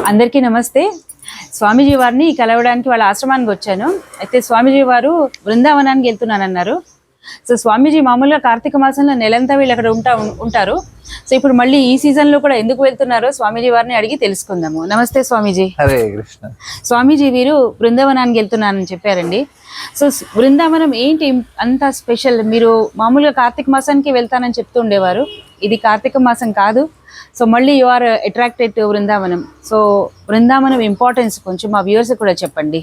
అందరికీ నమస్తే. స్వామీజీ వారిని కలవడానికి వాళ్ళ ఆశ్రమానికి వచ్చాను. అయితే స్వామీజీ వారు బృందావనానికి వెళ్తున్నానన్నారు. సో స్వామీజీ మామూలుగా కార్తీక మాసంలో నెలంతా వీళ్ళు అక్కడ ఉంటారు. సో ఇప్పుడు మళ్ళీ ఈ సీజన్లో కూడా ఎందుకు వెళ్తున్నారో స్వామీజీ వారిని అడిగి తెలుసుకుందాము. నమస్తే స్వామీజీ. హరే కృష్ణ. స్వామీజీ వీరు బృందావనానికి వెళ్తున్నానని చెప్పారండి. సో బృందావనం ఏంటి అంత స్పెషల్? మీరు మామూలుగా కార్తీక మాసానికి వెళ్తానని చెప్తూ ఉండేవారు. ఇది కార్తీక మాసం కాదు. సో మళ్ళీ you are attracted to Brindavanam. So Brindavanam importance కొంచెం మా వ్యూవర్స్ కూడా చెప్పండి.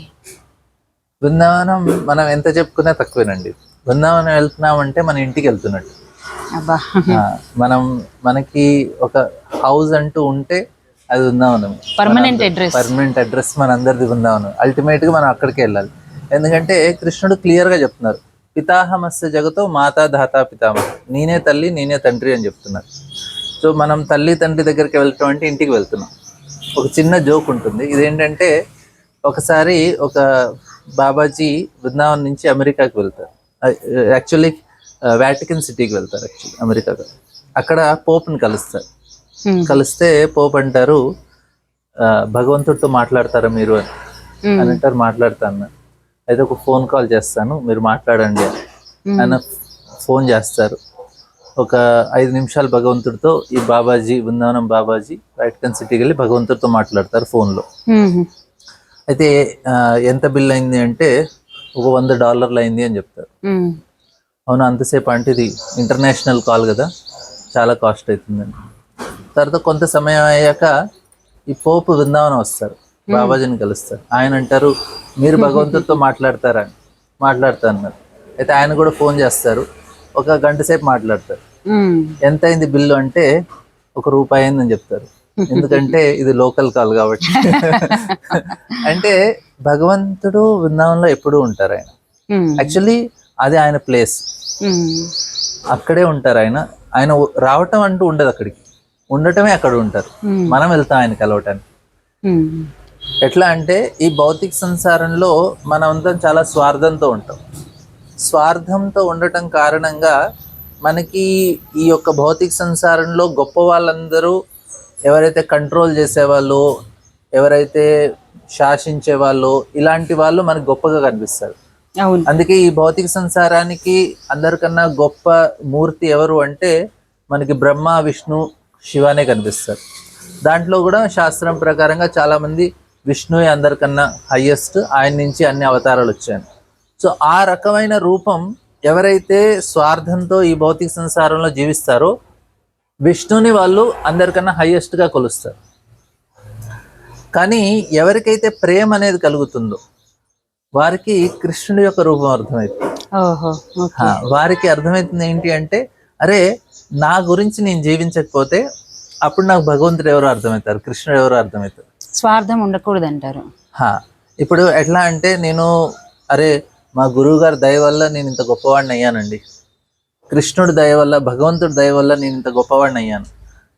బృందావనం మనం ఎంత చెప్పుకున్నా తక్కువేనండి. బృందావనం వెళ్తున్నామంటే మన ఇంటికి వెళ్తున్నట్టు. అబ్బా, మనకి ఒక హౌస్ అంటూ ఉంటే అది బృందావనం. పర్మనెంట్ అడ్రస్ మనందరిది బృందావనం. అల్టిమేట్ గా మనం అక్కడికి వెళ్ళాలి. ఎందుకంటే కృష్ణుడు క్లియర్ గా చెప్తున్నారు, పితాహమస్య జగతో మాతా ధాతా పితామహ, నేనే తల్లి నేనే తండ్రి అని చెప్తున్నారు. సో మనం తల్లి తండ్రి దగ్గరికి వెళ్ళటం అంటే ఇంటికి వెళ్తున్నాం. ఒక చిన్న జోక్ ఉంటుంది. ఇదేంటంటే ఒకసారి ఒక బాబాజీ బృందావనం నుంచి అమెరికాకి వెళ్తారు. యాక్చువల్లీ వాటికన్ సిటీకి వెళ్తారు. యాక్చువల్లీ అమెరికాకి అక్కడ పోప్ని కలుస్తారు. కలిస్తే పోప్ అంటారు, భగవంతుడితో మాట్లాడతారా మీరు అని అంటారు. మాట్లాడతాను. అయితే ఒక ఫోన్ కాల్ చేస్తాను, మీరు మాట్లాడండి అని ఫోన్ చేస్తారు. ఒక 5 నిమిషాలు భగవంతుడితో ఈ బాబాజీ, బృందావనం బాబాజీ వాటికన్ సిటీకి వెళ్ళి భగవంతుడితో మాట్లాడతారు ఫోన్లో. అయితే ఎంత బిల్ అయింది అంటే ఒక $100 అయింది అని చెప్తారు. అవును, అంతసేపు అంటే ఇది ఇంటర్నేషనల్ కాల్ కదా, చాలా కాస్ట్ అవుతుందండి. తర్వాత కొంత సమయం అయ్యాక ఈ పోపు బృందావనం వస్తారు, బాబాజీని కలుస్తారు. ఆయన అంటారు, మీరు భగవంతుడితో మాట్లాడతారా? మాట్లాడతా అన్నారు. అయితే ఆయన కూడా ఫోన్ చేస్తారు, ఒక గంట సేపు మాట్లాడతారు. ఎంత అయింది బిల్లు అంటే ₹1 అయిందని చెప్తారు. ఎందుకంటే ఇది లోకల్ కాల్ కాబట్టి. అంటే భగవంతుడు బృందావనంలో ఎప్పుడూ ఉంటారు. ఆయన యాక్చువల్లీ అది ఆయన ప్లేస్, అక్కడే ఉంటారు. ఆయన రావటం అంటూ ఉండదు, అక్కడికి ఉండటమే అక్కడ ఉంటారు. మనం వెళ్తాం ఆయన కలవటానికి. ఎట్లా అంటే ఈ భౌతిక సంసారంలో మనమంతా చాలా స్వార్థంతో ఉంటాం. స్వార్థంతో ఉండటం కారణంగా మనకి ఈ యొక్క భౌతిక సంసారంలో గొప్ప వాళ్ళందరూ ఎవరైతే కంట్రోల్ చేసేవాళ్ళు, ఎవరైతే శాసించే వాళ్ళు, ఇలాంటి వాళ్ళు మనకు గొప్పగా కనిపిస్తారు. అందుకే ఈ భౌతిక సంసారానికి అందరికన్నా గొప్ప మూర్తి ఎవరు అంటే మనకి బ్రహ్మ, విష్ణు, శివనే కనిపిస్తారు. దాంట్లో కూడా శాస్త్రం ప్రకారంగా చాలా మంది విష్ణువే అందరికన్నా హయ్యెస్ట్, ఆయన నుంచి అన్ని అవతారాలు వచ్చాయి. సో ఆ రకమైన రూపం ఎవరైతే స్వార్థంతో ఈ భౌతిక సంసారంలో జీవిస్తారో విష్ణుని వాళ్ళు అందరికన్నా హయ్యెస్ట్గా కొలుస్తారు. కానీ ఎవరికైతే ప్రేమ అనేది కలుగుతుందో వారికి కృష్ణుడి యొక్క రూపం అర్థమవుతుంది. వారికి అర్థమవుతుంది ఏంటి అంటే, అరే నా గురించి నేను జీవించకపోతే అప్పుడు నాకు భగవంతుడు ఎవరో అర్థమవుతారు, కృష్ణుడు ఎవరో అర్థమవుతారు. స్వార్థం ఉండకూడదు అంటారు. ఇప్పుడు ఎట్లా అంటే నేను, అరే మా గురువు గారి దయ వల్ల నేను ఇంత గొప్పవాడిని అయ్యానండి, కృష్ణుడి దయ వల్ల, భగవంతుడి దయ వల్ల నేను ఇంత గొప్పవాడిని అయ్యాను,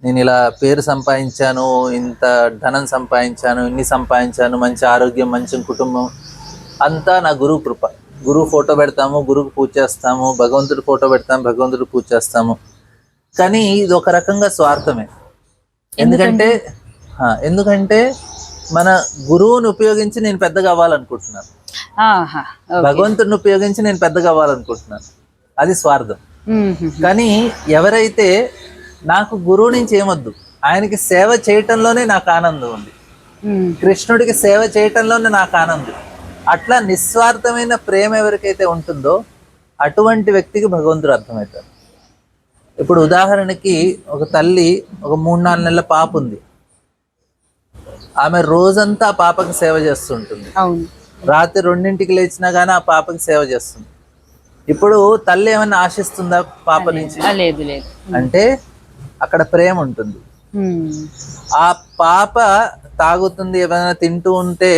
నేను ఇలా పేరు సంపాదించాను, ఇంత ధనం సంపాదించాను, ఇన్ని సంపాదించాను, మంచి ఆరోగ్యం, మంచి కుటుంబం, అంతా నా గురువు కృప. గురువు ఫోటో పెడతాము, గురువుకు పూజ చేస్తాము, భగవంతుడి ఫోటో పెడతాము, భగవంతుడికి పూజ చేస్తాము. కానీ ఇది ఒక రకంగా స్వార్థమే. ఎందుకంటే మన గురువుని ఉపయోగించి నేను పెద్దగా అవ్వాలనుకుంటున్నాను, భగవంతుడిని ఉపయోగించి నేను పెద్దగా అవ్వాలనుకుంటున్నాను, అది స్వార్థం. కానీ ఎవరైతే నాకు గురువు నుంచి ఏమొద్దు, ఆయనకి సేవ చేయటంలోనే నాకు ఆనందం ఉంది, కృష్ణుడికి సేవ చేయటంలోనే నాకు ఆనందం, అట్లా నిస్వార్థమైన ప్రేమ ఎవరికైతే ఉంటుందో అటువంటి వ్యక్తికి భగవంతుడు అర్థమవుతారు. ఇప్పుడు ఉదాహరణకి ఒక తల్లి ఒక 3-4 నెలల పాప ఉంది. ఆమె రోజంతా ఆ పాపకి సేవ చేస్తుంటుంది. రాత్రి 2ంటికి లేచినా కానీ ఆ పాపకి సేవ చేస్తుంది. ఇప్పుడు తల్లి ఏమైనా ఆశిస్తుందా పాప నుంచి? లేదు. అంటే అక్కడ ప్రేమ ఉంటుంది. ఆ పాప తాగుతుంది, ఏమైనా తింటూ ఉంటే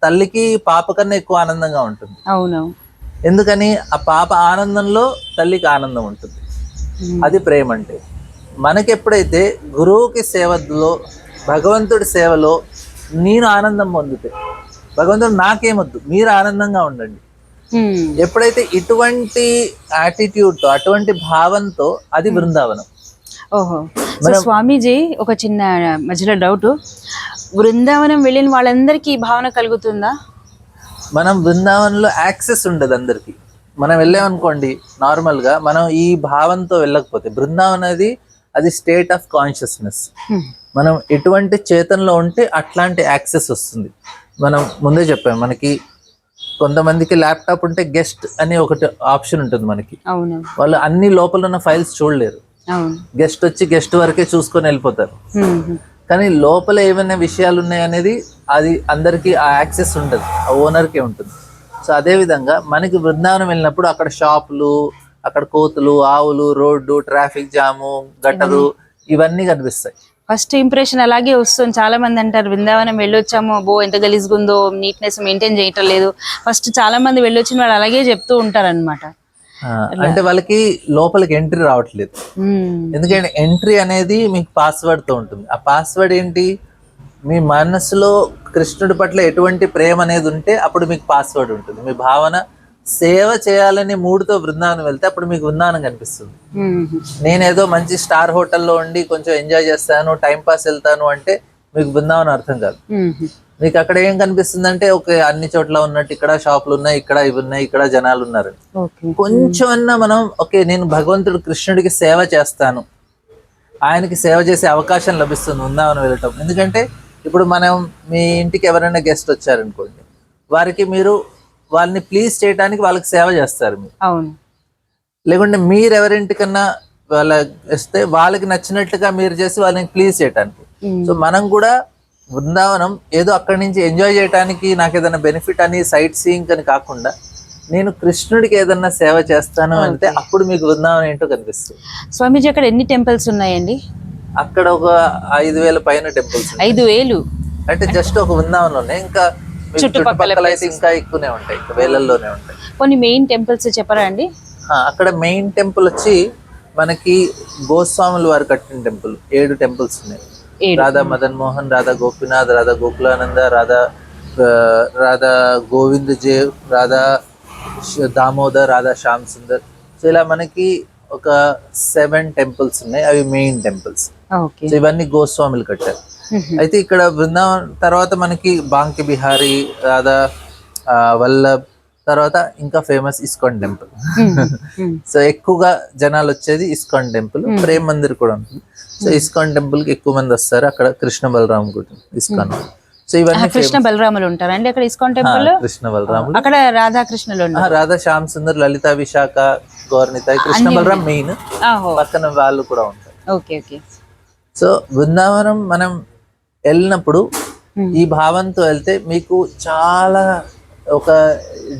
తల్లికి పాప కన్నా ఎక్కువ ఆనందంగా ఉంటుంది. ఎందుకని? ఆ పాప ఆనందంలో తల్లికి ఆనందం ఉంటుంది. అది ప్రేమ అంటే. మనకి ఎప్పుడైతే గురువుకి సేవలో, భగవంతుడి సేవలో నేను ఆనందం పొందితే, భగవంతుడు నాకేమొద్దు, మీరు ఆనందంగా ఉండండి, ఎప్పుడైతే ఇటువంటి యాటిట్యూడ్తో, అటువంటి భావంతో, అది బృందావనం. ఓహో. స్వామీజీ, ఒక చిన్న మధ్యలో డౌట్, బృందావనం వెళ్ళిన వాళ్ళందరికీ ఈ భావన కలుగుతుందా? మనం బృందావనంలో యాక్సెస్ ఉండదు అందరికి. మనం వెళ్ళామనుకోండి నార్మల్గా, మనం ఈ భావంతో వెళ్ళకపోతే బృందావనం అది స్టేట్ ఆఫ్ కాన్షియస్నెస్. మనం ఎటువంటి చేతనలో ఉంటే అట్లాంటి యాక్సెస్ వస్తుంది. మనం ముందే చెప్పాం, మనకి కొంతమందికి ల్యాప్టాప్ ఉంటే గెస్ట్ అని ఒకటి ఆప్షన్ ఉంటుంది మనకి. అవును, వాళ్ళు అన్ని లోపల ఉన్న ఫైల్స్ చూడలేరు. అవును, గెస్ట్ వచ్చి గెస్ట్ వరకే చూసుకొని వెళ్ళిపోతారు. కానీ లోపల ఏమైనా విషయాలు ఉన్నాయి అనేది అది అందరికీ ఆ యాక్సెస్ ఉండదు, ఆ ఓనర్కే ఉంటుంది. సో అదేవిధంగా మనకి బృందావనం వెళ్ళినప్పుడు అక్కడ షాపులు, అక్కడ కోతులు, ఆవులు, రోడ్డు, ట్రాఫిక్ జాము, గటరు ఇవన్నీ కనిపిస్తాయి. ఫస్ట్ ఇంప్రెషన్ అలాగే వస్తుంది. చాలా మంది అంటారు బృందావనం వెళ్ళొచ్చాము, బో ఎంత గలీజ్గా ఉందో, నీట్నెస్ మెయింటైన్ చేయటం లేదు. ఫస్ట్ చాలా మంది వెళ్ళొచ్చిన వాళ్ళు అలాగే చెప్తూ ఉంటారు అనమాట. అంటే వాళ్ళకి లోపలికి ఎంట్రీ రావట్లేదు. ఎందుకంటే ఎంట్రీ అనేది మీకు పాస్వర్డ్ తో ఉంటుంది. ఆ పాస్వర్డ్ ఏంటి? మీ మనసులో కృష్ణుడి పట్ల ఎటువంటి ప్రేమ అనేది ఉంటే అప్పుడు మీకు పాస్వర్డ్ ఉంటుంది. మీ భావన సేవ చేయాలనే మూడుతో బృందావనం వెళ్తే అప్పుడు మీకు బృందావనం కనిపిస్తుంది. నేనేదో మంచి స్టార్ హోటల్లో ఉండి కొంచెం ఎంజాయ్ చేస్తాను, టైం పాస్ వెళ్తాను అంటే మీకు బృందావనం అర్థం కాదు. మీకు అక్కడ ఏం కనిపిస్తుంది అంటే ఒక అన్ని చోట్ల ఉన్నట్టు ఇక్కడ షాపులు ఉన్నాయి, ఇక్కడ ఇవి ఉన్నాయి, ఇక్కడ జనాలు ఉన్నారు. కొంచెం అన్నా మనం ఓకే నేను భగవంతుడు కృష్ణుడికి సేవ చేస్తాను, ఆయనకి సేవ చేసే అవకాశం లభిస్తుంది బృందావనం వెళ్ళటం. ఎందుకంటే ఇప్పుడు మనం మీ ఇంటికి ఎవరైనా గెస్ట్ వచ్చారనుకోండి, వారికి మీరు వాళ్ళని ప్లీజ్ చేయడానికి వాళ్ళకి సేవ చేస్తారు మీరు. అవును. లేకుంటే మీరు ఎవరింటికన్నా వాళ్ళ వస్తే వాళ్ళకి నచ్చినట్లుగా మీరు చేసి వాళ్ళని ప్లీజ్ చేయడానికి. సో మనం కూడా బృందావనం ఏదో అక్కడి నుంచి ఎంజాయ్ చేయడానికి, నాకు ఏదైనా బెనిఫిట్ అని, సైట్ సీయింగ్ అని కాకుండా నేను కృష్ణుడికి ఏదన్నా సేవ చేస్తాను అంటే అప్పుడు మీకు బృందావనం ఏంటో కనిపిస్తుంది. స్వామీజీ అక్కడ ఎన్ని టెంపుల్స్ ఉన్నాయండి? అక్కడ ఒక 5,000 పైన టెంపుల్స్. 5,000 అంటే జస్ట్ ఒక బృందావనంలోనే, ఇంకా చుట్టుపక్కల అయితే ఇంకా ఎక్కువనే ఉంటాయి, ఇంకా వేలల్లోనే ఉంటాయి. కొన్ని మెయిన్ టెంపుల్స్ చెప్పరా అండి? అక్కడ మెయిన్ టెంపుల్ వచ్చి మనకి గోస్వాములు వారు కట్టిన టెంపుల్ 7 టెంపుల్స్ ఉన్నాయి. రాధా మదన్ మోహన్, రాధా గోపీనాథ్, రాధా గోకులానంద, రాధా గోవింద్ జేవ్, రాధా దామోదర్, రాధా శ్యామ్ సుందర్. సో ఇలా మనకి ఒక 7 టెంపుల్స్ ఉన్నాయి. అవి మెయిన్ టెంపుల్స్. సో ఇవన్నీ గోస్వాములు కట్టారు. అయితే ఇక్కడ బృందావన్ తర్వాత మనకి బాంకి బిహారీ, రాధా వల్లభ్, తర్వాత ఇంకా ఫేమస్ ఇస్కాన్ టెంపుల్. సో ఎక్కువగా జనాలు వచ్చేది ఇస్కాన్ టెంపుల్. ప్రేమ్ మందిర్ కూడా ఉంటుంది. సో ఇస్కాన్ టెంపుల్ కి ఎక్కువ మంది వస్తారు. అక్కడ కృష్ణ బలరామ్ కూడా ఇస్కాన్. సో ఇవన్నీ కృష్ణ బలరాములు ఉంటారండి అక్కడ ఇస్కాన్ టెంపుల్. కృష్ణ బలరాములు, అక్కడ రాధాకృష్ణులు, రాధా శ్యామ్ సుందర్, లలిత, విశాఖ, గౌర్నిత, కృష్ణ బలరాం మెయిన్, పక్కన వాళ్ళు కూడా ఉంటారు. Okay okay. సో బృందావనం మనం వెళ్ళినప్పుడు ఈ భావంతో వెళ్తే మీకు చాలా ఒక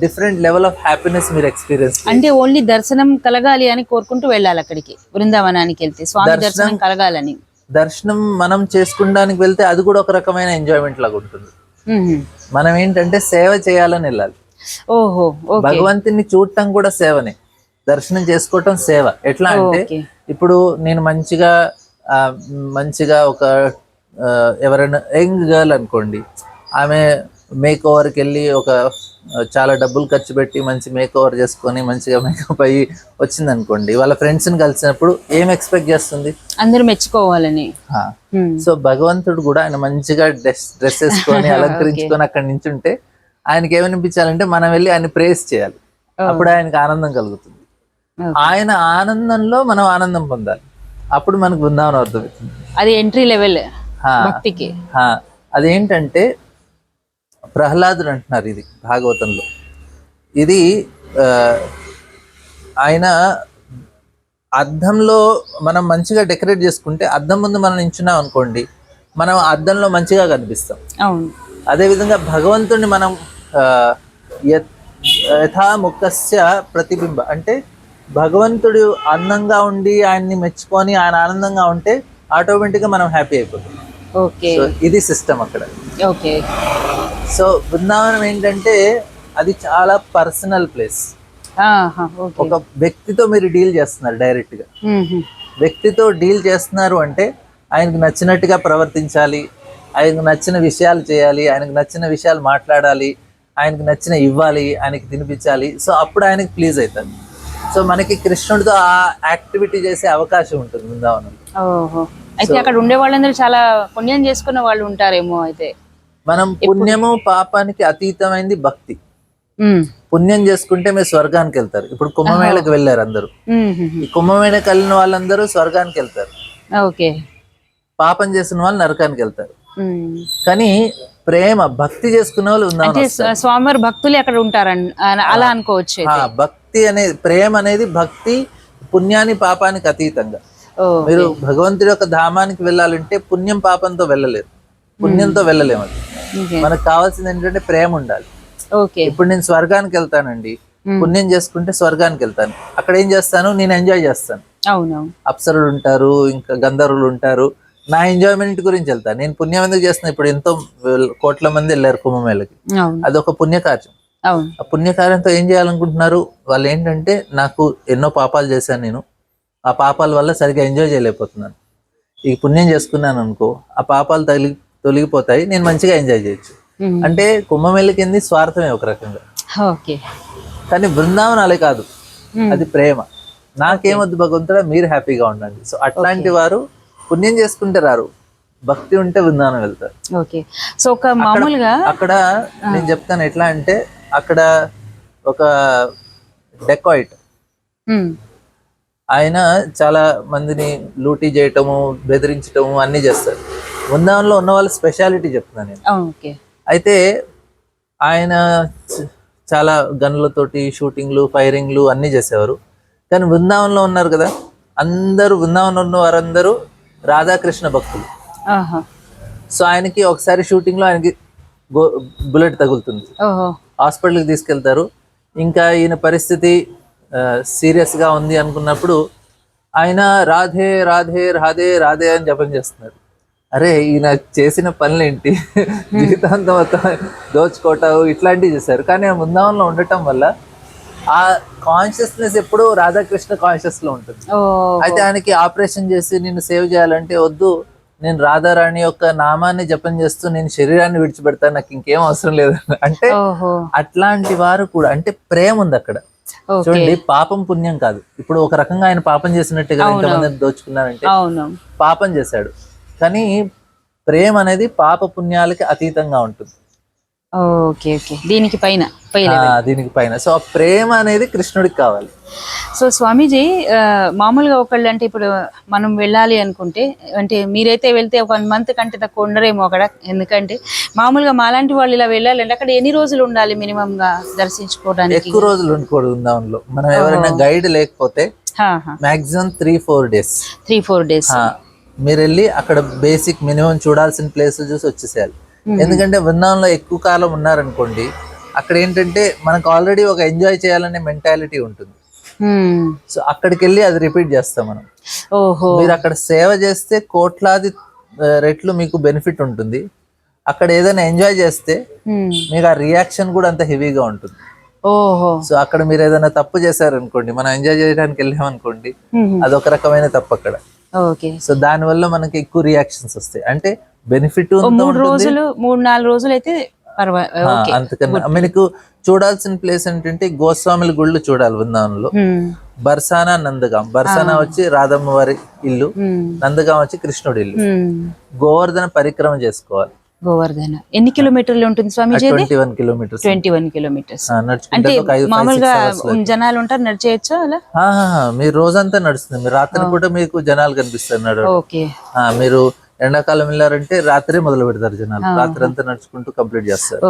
డిఫరెంట్ లెవెల్ ఆఫ్ హ్యాపీనెస్ మీరు ఎక్స్పీరియన్స్. అంటే ఓన్లీ దర్శనం కలగాలి అని కోరుకుంటూ వెళ్ళాలి అక్కడికి, బృందావనానికి వెళ్తే స్వామి దర్శనం కలగాలని. దర్శనం మనం చేసుకోవడానికి వెళ్తే అది కూడా ఒక రకమైన ఎంజాయ్మెంట్ లాగా ఉంటుంది. మనం ఏంటంటే సేవ చేయాలని వెళ్ళాలి. ఓహో, భగవంతుని చూడటం కూడా సేవనే, దర్శనం చేసుకోవటం సేవ. ఎట్లా అంటే ఇప్పుడు నేను మంచిగా ఒక ఎవరైనా యంగ్ గర్ల్ అనుకోండి, ఆమె మేక్ ఓవర్కి వెళ్ళి ఒక చాలా డబ్బులు ఖర్చు పెట్టి మంచి మేక్ ఓవర్ చేసుకొని మంచిగా మేకప్ అయ్యి వచ్చింది అనుకోండి, వాళ్ళ ఫ్రెండ్స్ని కలిసినప్పుడు ఏం ఎక్స్పెక్ట్ చేస్తుంది? అందరూ మెచ్చుకోవాలని. సో భగవంతుడు కూడా ఆయన మంచిగా డ్రెస్ వేసుకొని అలంకరించుకొని అక్కడి నుంచి ఉంటే ఆయనకి ఏమనిపించాలంటే మనం వెళ్ళి ఆయన ప్రేస్ చేయాలి. అప్పుడు ఆయనకి ఆనందం కలుగుతుంది. ఆయన ఆనందంలో మనం ఆనందం పొందాలి. అప్పుడు మనకు బృందావనం అర్థమవుతుంది. అది ఎంట్రీ లెవెల్ భక్తికి. అదేంటంటే ప్రహ్లాదుడు అంటున్నారు ఇది భాగవతంలో. ఇది ఆయన అద్దంలో మనం మంచిగా డెకరేట్ చేసుకుంటే, అద్దం ముందు మనం నించున్నాం అనుకోండి, మనం అద్దంలో మంచిగా కనిపిస్తాం. అదేవిధంగా భగవంతుడిని మనం యథాముఖస్య ప్రతిబింబ, అంటే భగవంతుడు అందంగా ఉండి ఆయన్ని మెచ్చుకొని ఆయన ఆనందంగా ఉంటే ఆటోమేటిక్గా మనం హ్యాపీ అయిపోతాం. ఓకే, ఇది సిస్టమ్ అక్కడ. ఓకే. సో బృందావనం ఏంటంటే అది చాలా పర్సనల్ ప్లేస్. ఒక వ్యక్తితో మీరు డీల్ చేస్తున్నారు డైరెక్ట్ గా. వ్యక్తితో డీల్ చేస్తున్నారు అంటే ఆయనకు నచ్చినట్టుగా ప్రవర్తించాలి, ఆయనకు నచ్చిన విషయాలు చేయాలి, ఆయనకు నచ్చిన విషయాలు మాట్లాడాలి, ఆయనకు నచ్చిన ఇవ్వాలి, ఆయనకి తినిపించాలి. సో అప్పుడు ఆయనకి ప్లీజ్ అవుతారు. సో మనకి కృష్ణుడితో ఆ యాక్టివిటీ చేసే అవకాశం ఉంటుంది బృందావనం. అయితే అక్కడ ఉండే వాళ్ళందరూ చాలా పుణ్యం చేసుకున్న వాళ్ళు ఉంటారేమో అయితే. మనం పుణ్యము పాపానికి అతీతమైంది భక్తి. ఉమ్, పుణ్యం చేసుకుంటే మీరు స్వర్గానికి వెళ్తారు. ఇప్పుడు కుంభమేళకి వెళ్ళారు అందరూ, ఉమ్, ఉమ్, ఈ కుంభమేళకి వెళ్ళిన వాళ్ళందరూ స్వర్గానికి వెళ్తారు, ఓకే. పాపం చేసిన వాళ్ళు నరకానికి వెళ్తారు. ఉమ్. కానీ ప్రేమ భక్తి చేసుకునే వాళ్ళు అంటే ఉందాం. స్వామివారి భక్తులు అక్కడ ఉంటారని అలా అనుకోవచ్చు అయితే. భక్తి అనేది, ప్రేమ అనేది భక్తి పుణ్యాన్ని పాపానికి అతీతంగా. ఓ, మీరు భగవంతుడి యొక్క ధామానికి వెళ్ళాలంటే పుణ్యం పాపంతో వెళ్ళలేరు, పుణ్యంతో వెళ్ళలేము. అది ఓకే. మనకు కావాల్సింది ఏంటంటే ప్రేమ ఉండాలి. ఓకే. ఇప్పుడు నేను స్వర్గానికి వెళ్తానండి, పుణ్యం చేసుకుంటే స్వర్గానికి వెళ్తాను. అక్కడ ఏం చేస్తాను, నేను ఎంజాయ్ చేస్తాను. అవునవును. అప్సరులు ఉంటారు, ఇంకా గంధర్వులు ఉంటారు, నా ఎంజాయ్మెంట్ గురించి వెళ్తాను. నేను పుణ్యం ఎందుకు చేస్తున్నాను? ఇప్పుడు ఎంతో కోట్ల మంది వెళ్ళారు కుంభమేళకి, అవును. అదొక పుణ్యకార్యం. అవును. ఆ పుణ్యకార్యంతో ఏం చేయాలనుకుంటున్నారు వాళ్ళు? ఏంటంటే నాకు ఎన్నో పాపాలు చేశాను, నేను ఆ పాపాల వల్ల సరిగ్గా ఎంజాయ్ చేయలేకపోతున్నాను. ఈ పుణ్యం చేసుకున్నాను అనుకో, ఆ పాపాలు తొలగిపోతాయి, నేను మంచిగా ఎంజాయ్ చేయొచ్చు. ఉమ్. అంటే కుంభమేళకి ఏంది స్వార్థమే ఒక రకంగా. ఓకే. కానీ బృందావనం అలా కాదు, ఉమ్. అది ప్రేమ. నాకేమొద్దు భగవంతుడా, మీరు హ్యాపీగా ఉండండి. సో అట్లాంటి వారు పుణ్యం చేసుకుంటే రారు, భక్తి ఉంటే బృందావనం వెళ్తారు. ఓకే. సో ఒక మామూలుగా అక్కడ నేను చెప్తాను ఎట్లా అంటే, అక్కడ ఒక డెకాయిట్, ఉమ్, ఆయన చాలా మందిని లూటీ చేయటము, బెదిరించటము అన్నీ చేస్తారు. బృందావనంలో ఉన్న వాళ్ళ స్పెషాలిటీ చెప్తున్నాను నేను. ఓకే. అయితే ఆయన చాలా గన్లతోటి షూటింగ్లు, ఫైరింగ్లు అన్నీ చేసేవారు. కానీ బృందావనంలో ఉన్నారు కదా, అందరూ బృందావనంలో ఉన్న వారందరూ రాధాకృష్ణ భక్తులు. ఆహా. సో ఆయనకి ఒకసారి షూటింగ్లో ఆయనకి బుల్లెట్ తగులుతుంది, ఓహో. హాస్పిటల్కి తీసుకెళ్తారు. ఇంకా ఈయన పరిస్థితి సీరియస్గా ఉంది అనుకున్నప్పుడు ఆయన రాధే రాధే రాధే రాధే అని జపం చేస్తున్నారు. అరే ఈయన చేసిన పనులేంటి, జీవితాంతం మొత్తం దోచుకోవటం ఇట్లాంటివి చేశారు. కానీ ఆ బృందావనంలో ఉండటం వల్ల ఆ కాన్షియస్నెస్ ఎప్పుడూ రాధాకృష్ణ కాన్షియస్ లో ఉంటుంది. అయితే ఆయనకి ఆపరేషన్ చేసి నిన్ను సేవ్ చేయాలంటే వద్దు, నేను రాధారాణి యొక్క నామాన్ని జపం చేస్తూ నేను శరీరాన్ని విడిచిపెడతాను, నాకు ఇంకేం అవసరం లేదు అంటే. అట్లాంటి వారు కూడా, అంటే ప్రేమ ఉంది అక్కడ. చూడండి, పాపం పుణ్యం కాదు. ఇప్పుడు ఒక రకంగా ఆయన పాపం చేసినట్టుగా ఎంతమందిని దోచుకున్నారంటే పాపం చేశాడు. కానీ ప్రేమ అనేది పాప పుణ్యాలకి అతీతంగా ఉంటుంది. ఓకే. ఓకే. దీనికి పైన దీనికి పైన. సో ఆ ప్రేమ అనేది కృష్ణుడికి కావాలి. సో స్వామీజీ, మామూలుగా ఒకళ్ళు అంటే ఇప్పుడు మనం వెళ్ళాలి అనుకుంటే, అంటే మీరైతే వెళ్తే 1 month కంటే తక్కువ ఉండరేమో అక్కడ. ఎందుకంటే మామూలుగా మాలాంటి వాళ్ళు ఇలా వెళ్ళాలంటే అక్కడ ఎన్ని రోజులు ఉండాలి మినిమం గా దర్శించుకోవడానికి? ఎక్కువ రోజులు ఉండకూడదు బృందావనంలో. మనం ఎవరైనా గైడ్ లేకపోతే మాక్సిమం 3-4 days. 3-4 days మీరు వెళ్ళి అక్కడ బేసిక్ మినిమం చూడాల్సిన ప్లేస్ చూసి వచ్చేసేయాలి. ఎందుకంటే బృందావనంలో ఎక్కువ కాలం ఉన్నారనుకోండి, అక్కడ ఏంటంటే మనకు ఆల్రెడీ ఒక ఎంజాయ్ చేయాలనే మెంటాలిటీ ఉంటుంది. సో అక్కడికి వెళ్ళి అది రిపీట్ చేస్తాం మనం. మీరు అక్కడ సేవ చేస్తే కోట్లాది రెట్లు మీకు బెనిఫిట్ ఉంటుంది. అక్కడ ఏదైనా ఎంజాయ్ చేస్తే మీకు ఆ రియాక్షన్ కూడా అంత హెవీగా ఉంటుంది. సో అక్కడ మీరు ఏదైనా తప్పు చేశారనుకోండి, మనం ఎంజాయ్ చేయడానికి వెళ్ళామనుకోండి, అదొక రకమైన తప్పు అక్కడ. సో దాని వల్ల మనకి ఎక్కువ రియాక్షన్స్ వస్తాయి. అంటే బెనిఫిట్ 3-4 రోజులు అయితే అంతకన్నా మనకు చూడాల్సిన ప్లేస్ ఏంటంటే గోస్వాముల గుళ్ళు చూడాలి బృందావనంలో. బర్సానా, నందగాం. బర్సానా వచ్చి రాధమ్మ వారి ఇల్లు, నందగాం వచ్చి కృష్ణుడి ఇల్లు. గోవర్ధన పరిక్రమ చేసుకోవాలి. గోవర్ధన ఎన్ని కిలోమీటర్లు ఉంటుంది స్వామీజీ? 21 kilometers. 21 kilometers. అంటే మామూలుగా జనాలు ఉంటారు, నడిచేయచ్చు అలా? మీరు రోజంతా నడుస్తుంది, మీరు రాత్రి పూట మీకు జనాలు కనిపిస్తారు. మీరు ఎండాకాలం వెళ్ళారంటే రాత్రి మొదలు పెడతారు జనాలు, రాత్రి అంతా నడుచుకుంటూ కంప్లీట్ చేస్తారు.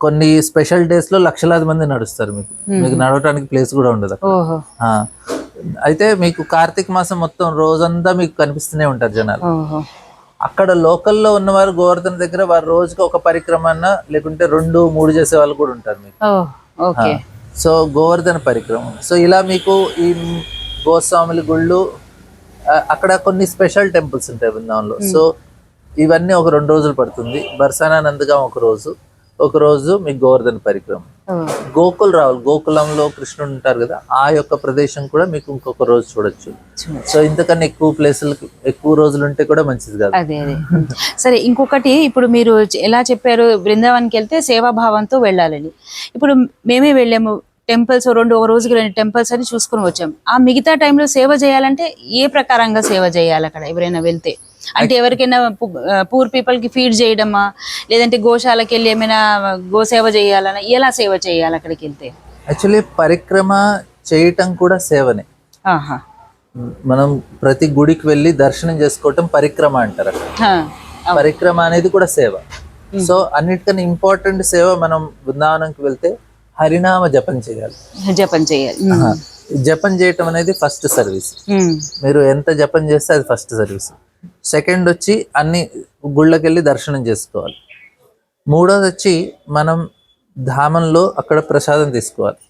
కొన్ని స్పెషల్ డేస్ లో లక్షలాది మంది నడుస్తారు. మీకు నడవటానికి ప్లేస్ కూడా ఉండదు. అయితే మీకు కార్తీక మాసం మొత్తం రోజంతా మీకు కనిపిస్తూనే ఉంటారు జనాలు. అక్కడ లోకల్లో ఉన్నవారు గోవర్ధన దగ్గర వారు రోజుకి ఒక పరిక్రమన్న లేకుంటే 2-3 చేసే వాళ్ళు కూడా ఉంటారు మీకు. సో గోవర్ధన పరిక్రమ. సో ఇలా మీకు ఈ గోస్వాముల గుళ్ళు, అక్కడ కొన్ని స్పెషల్ టెంపుల్స్ ఉంటాయి బృందావనంలో. సో ఇవన్నీ ఒక 2 రోజులు పడుతుంది. బర్సానా, నందగాం ఒక రోజు మీకు గోవర్ధన పరిక్రమ. గోకుల్ రావాలి, గోకులంలో కృష్ణుడు ఉంటారు కదా, ఆ యొక్క ప్రదేశం కూడా మీకు ఇంకొక రోజు చూడొచ్చు. సో ఇంతకన్నా ఎక్కువ ప్లేసులకు ఎక్కువ రోజులు ఉంటే కూడా మంచిది కాదు. అదే సరే. ఇంకొకటి, ఇప్పుడు మీరు ఎలా చెప్పారు బృందావనానికి వెళ్తే సేవాభావంతో వెళ్ళాలని. ఇప్పుడు మేమే వెళ్ళాము, టెంపుల్స్ ఒక రోజుకి 2 టెంపుల్స్ అని చూసుకుని వచ్చాం. ఆ మిగతా టైంలో సేవ చేయాలంటే ఏ ప్రకారంగా సేవ చేయాలి అక్కడ ఎవరైనా వెళ్తే? అంటే ఎవరికైనా పూర్ పీపుల్ కి ఫీడ్ చేయడమా, లేదంటే గోశాలకి వెళ్ళి ఏమైనా గోసేవ చేయాలన్నా, ఎలా సేవ చేయాలి అక్కడికి వెళ్తే? యాక్చువల్లీ పరిక్రమ చేయటం కూడా సేవనే. ఆహా. మనం ప్రతి గుడికి వెళ్ళి దర్శనం చేసుకోవటం పరిక్రమ అంటారు. పరిక్రమ అనేది కూడా సేవ. సో అన్నిటికన్నా ఇంపార్టెంట్ సేవ మనం బృందావనంకి వెళ్తే హరినామ జపం చేయాలి. జపం చేయటం అనేది ఫస్ట్ సర్వీస్. మీరు ఎంత జపం చేస్తే అది ఫస్ట్ సర్వీస్. సెకండ్ వచ్చి అన్ని గుళ్ళకి వెళ్ళి దర్శనం చేసుకోవాలి. మూడోది వచ్చి మనం ధామంలో అక్కడ ప్రసాదం తీసుకోవాలి.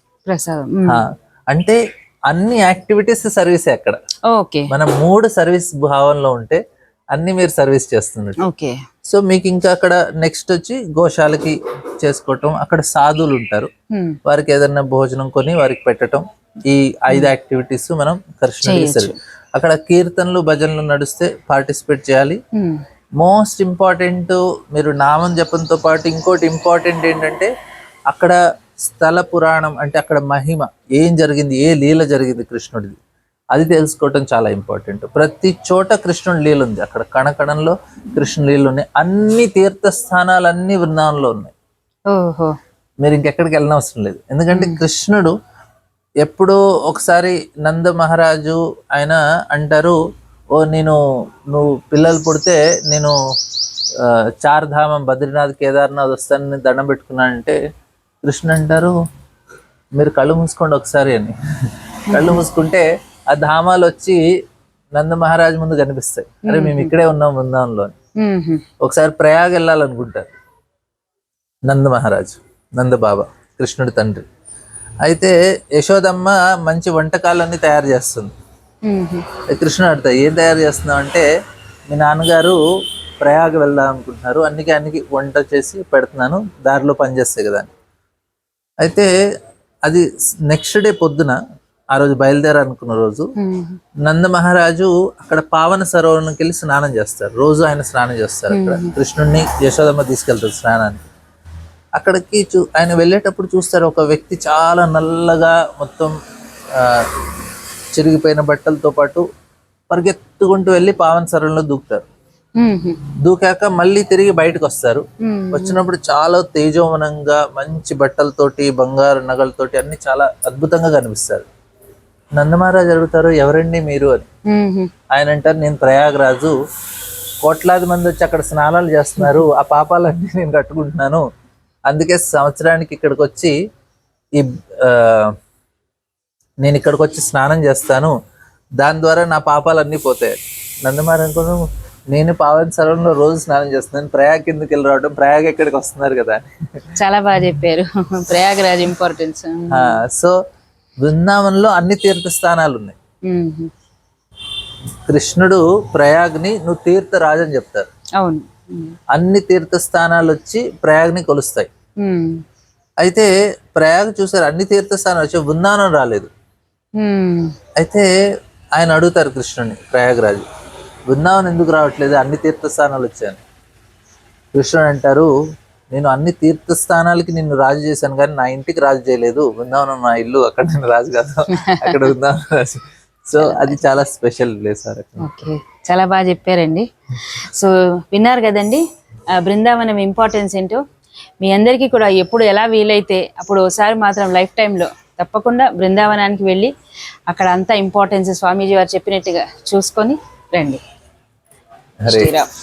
అంటే అన్ని యాక్టివిటీస్ సర్వీసే అక్కడ. మనం 3 సర్వీస్ భావంలో ఉంటే అన్ని మీరు సర్వీస్ చేస్తున్నట్టు. సో మీకు ఇంకా అక్కడ నెక్స్ట్ వచ్చి గోశాలకి చేసుకోవటం, అక్కడ సాధువులు ఉంటారు, వారికి ఏదైనా భోజనం కొని వారికి పెట్టడం. ఈ 5 యాక్టివిటీస్ మనం కృష్ణుడికి. అక్కడ కీర్తనలు భజనలు నడిస్తే పార్టిసిపేట్ చేయాలి. మోస్ట్ ఇంపార్టెంట్, మీరు నామం జపంతో పాటు ఇంకోటి ఇంపార్టెంట్ ఏంటంటే అక్కడ స్థల పురాణం, అంటే అక్కడ మహిమ ఏం జరిగింది, ఏ లీల జరిగింది కృష్ణుడిది, అది తెలుసుకోవటం చాలా ఇంపార్టెంట్. ప్రతి చోట కృష్ణుడి లీల ఉంది. అక్కడ కణకణంలో కృష్ణుడి లీలలు ఉన్నాయి. అన్ని తీర్థస్థానాలు అన్ని బృందావనంలో ఉన్నాయి. మీరు ఇంకెక్కడికి వెళ్ళనవసరం లేదు. ఎందుకంటే కృష్ణుడు ఎప్పుడో ఒకసారి నంద మహారాజు ఆయన అంటారు, నువ్వు పిల్లలు పుడితే నేను చార్ధామం బద్రీనాథ్ కేదార్నాథ్ వస్తానని దండం పెట్టుకున్నానంటే కృష్ణుడు అంటారు, మీరు కళ్ళు మూసుకోండి ఒకసారి అని. కళ్ళు మూసుకుంటే ఆ ధామాలు వచ్చి నంద మహారాజు ముందు కనిపిస్తాయి. అరే మేము ఇక్కడే ఉన్నాం బృందావనంలో. ఒకసారి ప్రయాగ్ వెళ్ళాలనుకుంటారు నంద మహారాజు, నంద బాబా కృష్ణుడి తండ్రి. అయితే యశోదమ్మ మంచి వంటకాలన్నీ తయారు చేస్తుంది. కృష్ణుడు అడుగుతా, ఏం తయారు చేస్తున్నావు అంటే, మీ నాన్నగారు ప్రయాగ వెళ్దాం అనుకుంటున్నారు, అన్నికి వంట చేసి పెడుతున్నాను, దారిలో పనిచేస్తాయి కదా అని. అయితే అది నెక్స్ట్ డే పొద్దున, ఆ రోజు బయలుదేరాలనుకున్న రోజు, నంద మహారాజు అక్కడ పావన సరోవరంకి వెళ్ళి స్నానం చేస్తారు. రోజు ఆయన స్నానం చేస్తారు. అక్కడ కృష్ణుడిని యశోదమ్మ తీసుకెళ్తారు స్నానానికి. అక్కడికి ఆయన వెళ్ళేటప్పుడు చూస్తారు, ఒక వ్యక్తి చాలా నల్లగా మొత్తం చిరిగిపోయిన బట్టలతో పాటు పరిగెత్తుకుంటూ వెళ్ళి పావన సరోవరంలో దూకుతారు. దూకాక మళ్ళీ తిరిగి బయటకు వస్తారు. వచ్చినప్పుడు చాలా తేజోవనంగా మంచి బట్టలతోటి బంగారు నగలతోటి అన్ని చాలా అద్భుతంగా కనిపిస్తారు. నందమహారాజు అడుగుతారు, ఎవరండి మీరు అని. ఆయన అంటారు, నేను ప్రయాగరాజు, కోట్లాది మంది వచ్చి అక్కడ స్నానాలు చేస్తున్నారు, ఆ పాపాలన్నీ నేను కట్టుకుంటున్నాను, అందుకే సంవత్సరానికి ఇక్కడికి వచ్చి నేను ఇక్కడికి వచ్చి స్నానం చేస్తాను, దాని ద్వారా నా పాపాలన్నీ పోతాయి. నందమహారాజు అనుకున్నాను, నేను పావన సరోవరంలో రోజు స్నానం చేస్తున్నాను, ప్రయాగ్ కిందకి వెళ్ళి రావడం, ప్రయాగ్ ఎక్కడికి వస్తున్నారు కదా. చాలా బాగా చెప్పారు, ప్రయాగరాజ్ ఇంపార్టెన్స్. సో బృందావనంలో అన్ని తీర్థస్థానాలు ఉన్నాయి. కృష్ణుడు ప్రయాగ్ని నువ్వు తీర్థరాజు అని చెప్తారు. అవును, అన్ని తీర్థస్థానాలు వచ్చి ప్రయాగ్ని కొలుస్తాయి. అయితే ప్రయాగ్ చూసారు, అన్ని తీర్థస్థానాలు వచ్చి బృందావనం రాలేదు. అయితే ఆయన అడుగుతారు కృష్ణుని, ప్రయాగరాజు, బృందావనం ఎందుకు రావట్లేదు, అన్ని తీర్థస్థానాలు వచ్చాను. కృష్ణుడు అంటారు, నేను అన్ని తీర్థస్థానాలకి నిన్ను రాజు చేశాను, కానీ నా ఇంటికి రాజు చేయలేదు. బృందావనం నా ఇల్లు, అక్కడ నేను రాజు కాదు, అక్కడ బృందావనం రాజు. సో అది చాలా స్పెషల్ ప్లేస్. ఓకే, చాలా బాగా చెప్పారండి. సో విన్నారు కదండి బృందావనం ఇంపార్టెన్స్ ఏంటో. మీ అందరికీ కూడా ఎప్పుడు ఎలా వీలైతే అప్పుడు ఒకసారి మాత్రం లైఫ్ టైంలో తప్పకుండా బృందావనానికి వెళ్ళి అక్కడ అంతా ఇంపార్టెన్స్ స్వామీజీ వారు చెప్పినట్టుగా చూసుకొని రండి. శ్రీరామ్.